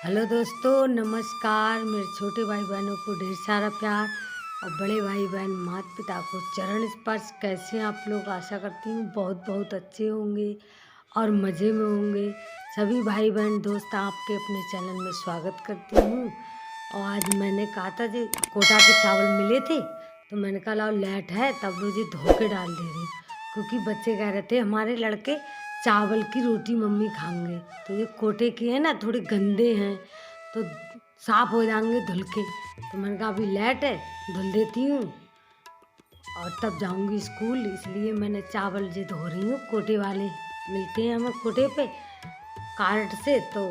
Hello दोस्तों, नमस्कार। मेरे छोटे भाई बहनों को ढेर सारा प्यार और बड़े भाई बहन माता पिता को चरण स्पर्श। कैसे हैं आप लोग? आशा करती हूँ बहुत बहुत अच्छे होंगे और मज़े में होंगे। सभी भाई बहन दोस्त आपके अपने चैनल में स्वागत करती हूँ। और आज मैंने कहा था जी कोटा के चावल मिले थे, तो मैंने कहा लाओ लेट है तब मुझे धो के डाल दे रही, क्योंकि बच्चे कह रहे थे हमारे लड़के चावल की रोटी मम्मी खाएंगे। तो ये कोटे के हैं ना, थोड़े गंदे हैं तो साफ हो जाएंगे धुल के। तो मैंने कहा अभी लेट है, धुल देती हूँ और तब जाऊंगी स्कूल, इसलिए मैंने चावल जो धो रही हूँ। कोटे वाले मिलते हैं हमें कोटे पे कार्ड से, तो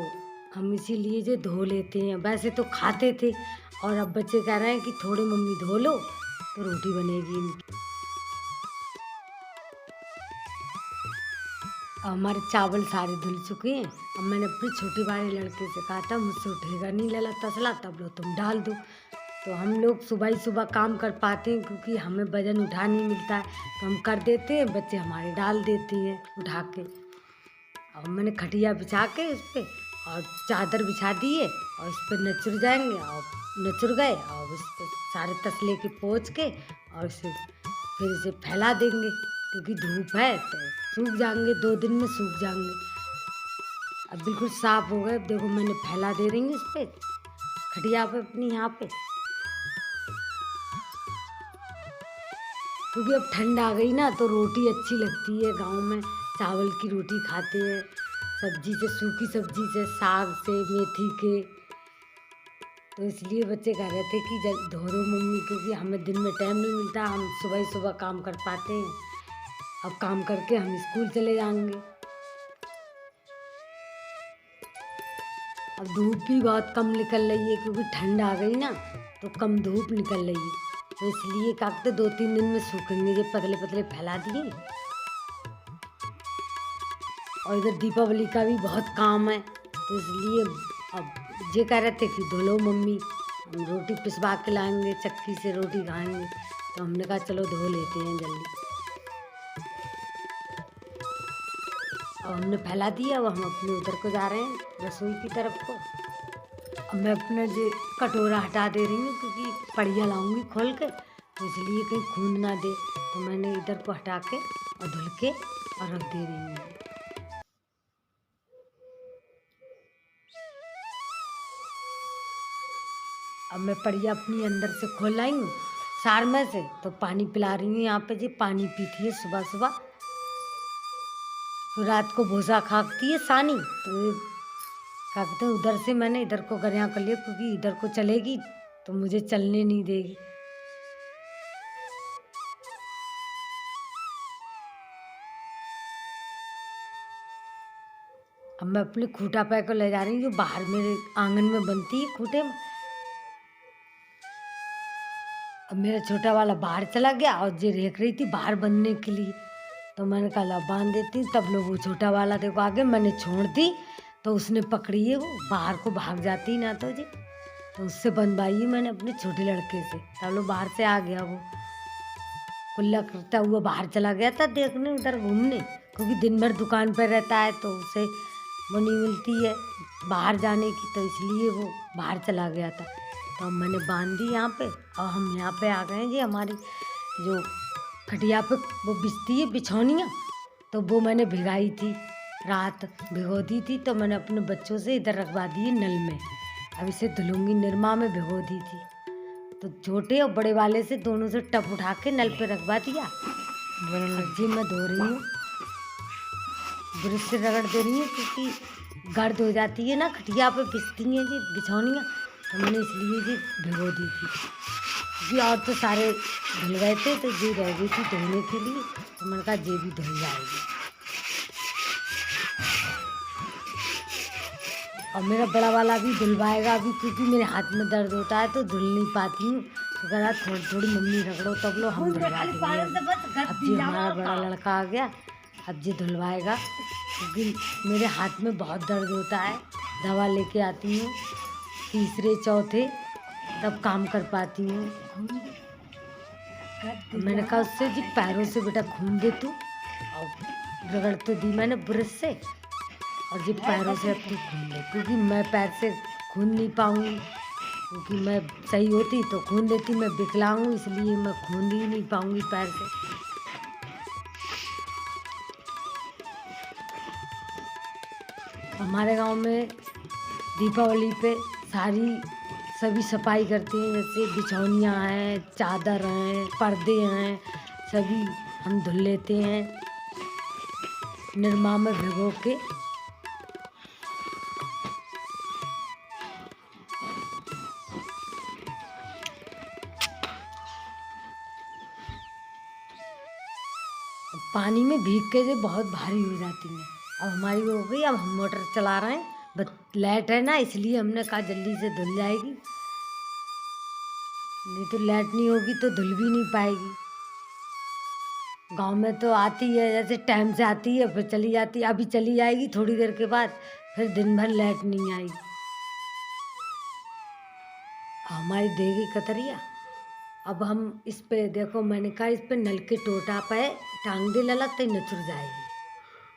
हम इसीलिए जो धो लेते हैं। वैसे तो खाते थे और अब बच्चे कह रहे हैं कि थोड़ी मम्मी धो लो तो रोटी बनेगी इनकी। हमारे चावल सारे धुल चुके हैं। अब मैंने अपने छोटे वाले लड़के से कहा था मुझसे उठेगा नहीं लला तसला, तब लो तुम डाल दो। तो हम लोग सुबह ही सुबह काम कर पाते हैं, क्योंकि हमें वजन उठा नहीं मिलता है, तो हम कर देते हैं, बच्चे हमारे डाल देते हैं उठा के। अब मैंने खटिया बिछा के उस पर और चादर बिछा दी है और उस पर नचुर जाएंगे और नचुर गए और उस पर सारे तसले के पोंछ के और उसे फिर इसे फैला देंगे, क्योंकि धूप है तो सूख जाएंगे, 2 दिन में सूख जाएंगे। अब बिल्कुल साफ हो गए। अब देखो मैंने फैला दे रही हूँ इस पर खटिया पे अपनी यहाँ पे, क्योंकि अब ठंड आ गई ना तो रोटी अच्छी लगती है। गांव में चावल की रोटी खाते हैं सब्जी से, सूखी सब्जी से, साग से, मेथी के। तो इसलिए बच्चे कह रहे थे कि धो दो मम्मी, क्योंकि हमें दिन में टाइम नहीं मिलता, हम सुबह ही सुबह काम कर पाते हैं। अब काम करके हम स्कूल चले जाएंगे। अब धूप भी बहुत कम निकल रही है, क्योंकि ठंड आ गई ना तो कम धूप निकल रही है, तो इसलिए काटते 2-3 दिन में सूखेंगे। जो पतले पतले फैला दिए। और इधर दीपावली का भी बहुत काम है, तो इसलिए अब ये कह रहे थे कि धो लो मम्मी, हम रोटी पिसवा के लाएंगे, चक्की से रोटी खाएंगे। तो हमने कहा चलो धो लेते हैं जल्दी। अब हमने फैला दिया, अब हम अपने उधर को जा रहे हैं रसोई की तरफ को। अब मैं अपना जो कटोरा हटा दे रही हूँ, क्योंकि पड़िया लाऊंगी खोल के, तो इसलिए कहीं खून ना दे, तो मैंने इधर को हटा के और धुल के और रख दे रही हूँ। अब मैं पड़िया अपनी अंदर से खोल आई हूँ सार में से, तो पानी पिला रही हूँ। यहाँ पे जी पानी पीती है सुबह सुबह, तो रात को भूसा खाती है सानी। तो ये क्या कहते हैं, उधर से मैंने इधर को गरिया कर लिया, क्योंकि इधर को चलेगी तो मुझे चलने नहीं देगी। अब मैं अपने खूटा पैर को ले जा रही हूँ, जो बाहर मेरे आंगन में बनती है खूटे में। अब मेरा छोटा वाला बाहर चला गया और जे रेख रही थी बाहर बनने के लिए, तो मैंने कहा ला बांध देती। तब लोग वो छोटा वाला देखो आगे मैंने छोड़ दी, तो उसने पकड़ी है, वो बाहर को भाग जाती ना तो जी, तो उससे बंधवाई मैंने अपने छोटे लड़के से। तब लोग बाहर से आ गया, वो कुल्ला करता हुआ बाहर चला गया था देखने उधर घूमने, क्योंकि दिन भर दुकान पर रहता है तो उसे वो नहीं मिलती है बाहर जाने की, तो इसलिए वो बाहर चला गया था। तो अब मैंने बांध दी यहाँ पे और हम यहाँ पे आ गए जी। हमारी जो खटिया पे वो बिछती है बिछौनियाँ, तो वो मैंने भिगाई थी, रात भिगो दी थी, तो मैंने अपने बच्चों से इधर रखवा दी नल में। अब इसे धुलूंगी, निरमा में भिगो दी थी, तो छोटे और बड़े वाले से दोनों से टप उठा के नल पे रखवा दिया। जी मैं धो रही हूँ, ब्रश से रगड़ दे रही हूँ, क्योंकि गर्द हो जाती है ना, खटिया पे बिछती हैं जी बिछौनियाँ, तो मैंने इसलिए जी भिगो दी थी। जी और तो सारे धुल गए थे, तो जी रह गई थी धुलने के लिए, तो मैंने कहा जी भी धुल जाएगी। और मेरा बड़ा वाला भी धुलवाएगा अभी, क्योंकि मेरे हाथ में दर्द होता है तो धुल नहीं पाती हूँ, तो कह रहा थोड़ी थोड़ी मम्मी रगड़ो तब लो हम धुलवा देंगे। अब जी हमारा बड़ा लड़का आ गया, अब जी धुलवाएगा, क्योंकि मेरे हाथ में बहुत दर्द होता है। दवा लेके आती हूँ तीसरे चौथे तब काम कर पाती हूँ। मैंने कहा उससे जी पैरों से बेटा खून दे तू, और रगड़ तो दी मैंने ब्रश से, और जी पैरों से अपनी खून दे, क्योंकि मैं पैर से खून नहीं पाऊँगी, क्योंकि मैं सही होती तो खून देती। मैं विकलांग हूँ इसलिए मैं खून ही नहीं पाऊँगी पैर से। हमारे गांव में दीपावली पे सभी सफाई करते हैं, जैसे बिछौनियाँ हैं, चादर हैं, पर्दे हैं, सभी हम धुल लेते हैं निरमा में भिगो के। पानी में भीग के जो बहुत भारी हो जाती हैं। अब हमारी वो हो गई, अब हम मोटर चला रहे हैं, बस लाइट है ना इसलिए हमने कहा जल्दी से धुल जाएगी, नहीं तो लाइट नहीं होगी तो धुल भी नहीं पाएगी। गांव में तो आती है, जैसे टाइम से आती है फिर चली जाती है। अभी चली जाएगी थोड़ी देर के बाद, फिर दिन भर लाइट नहीं आएगी। हमारी देगी कतरिया। अब हम इस पे देखो, मैंने कहा इस पे नल के टोटा पे टांग दे ललक तो नचुर जाएगी,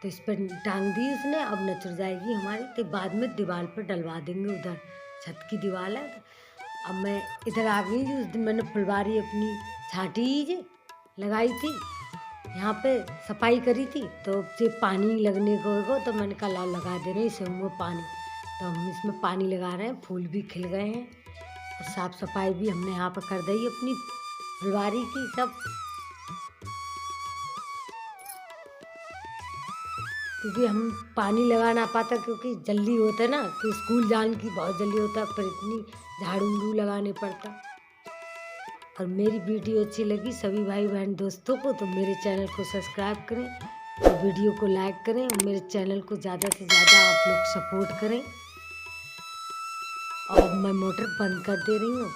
तो इस पर टांग दी उसने। अब नचुर जाएगी हमारी, तो बाद में दीवार पर डलवा देंगे, उधर छत की दीवार है। अब मैं इधर आ गई जी। उस दिन मैंने फुलवारी अपनी छाटी लगाई थी, यहाँ पे सफाई करी थी, तो सिर्फ पानी लगने को तो मैंने कहा ला लगा दे रहे इसे वो पानी। तो हम इसमें पानी लगा रहे हैं, फूल भी खिल गए हैं और साफ़ सफाई भी हमने यहाँ पर कर दी अपनी फुलवारी की सब। क्योंकि हम पानी लगा ना पाता, क्योंकि जल्दी होता है ना कि स्कूल जाने की बहुत जल्दी होता, फिर इतनी झाड़ू उड़ू लगाने पड़ता। और मेरी वीडियो अच्छी लगी सभी भाई बहन दोस्तों को तो मेरे चैनल को सब्सक्राइब करें और वीडियो को लाइक करें और मेरे चैनल को ज़्यादा से ज़्यादा आप लोग सपोर्ट करें। और मैं मोटर बंद कर दे रही हूँ।